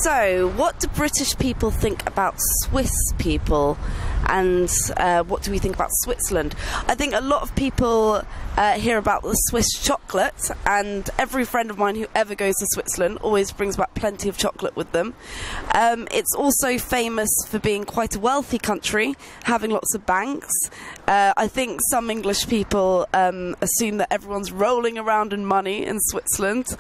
So, what do British people think about Swiss people, and what do we think about Switzerland? I think a lot of people hear about the Swiss chocolate, and every friend of mine who ever goes to Switzerland always brings back plenty of chocolate with them. It's also famous for being quite a wealthy country, having lots of banks. I think some English people assume that everyone's rolling around in money in Switzerland.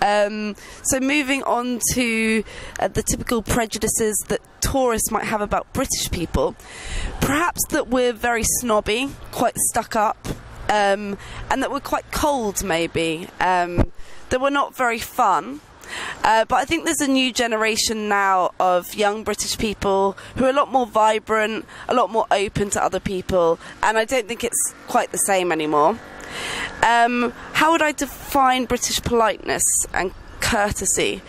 So moving on to the typical prejudices that tourists might have about British people, perhaps that we're very snobby, quite stuck up, and that we're quite cold maybe, that we're not very fun. But I think there's a new generation now of young British people who are a lot more vibrant, a lot more open to other people, and I don't think it's quite the same anymore. How would I define British politeness and courtesy?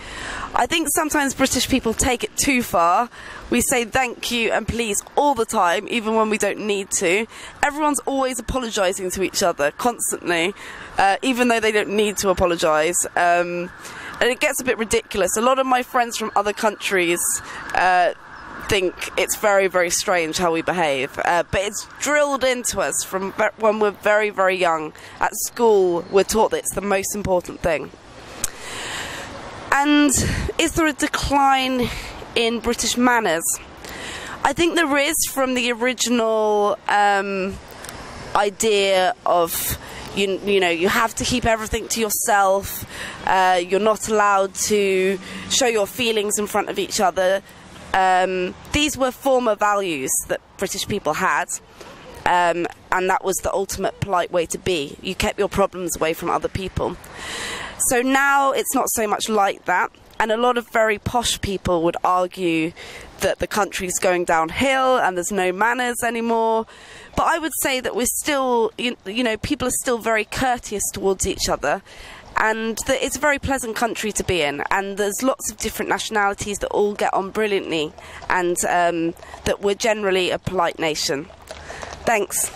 I think sometimes British people take it too far. We say thank you and please all the time, even when we don't need to. Everyone's always apologising to each other, constantly, even though they don't need to apologise. And it gets a bit ridiculous. A lot of my friends from other countries think it's very, very strange how we behave. But it's drilled into us from when we're very, very young. At school, we're taught that it's the most important thing. And is there a decline in British manners? I think there is, from the original idea of, you know, you have to keep everything to yourself, you're not allowed to show your feelings in front of each other. These were former values that British people had, and that was the ultimate polite way to be. You kept your problems away from other people. So now it's not so much like that, and a lot of very posh people would argue that the country's going downhill and there's no manners anymore. But I would say that we're still, you know, people are still very courteous towards each other, and that it's a very pleasant country to be in, and there's lots of different nationalities that all get on brilliantly, and that we're generally a polite nation. Thanks.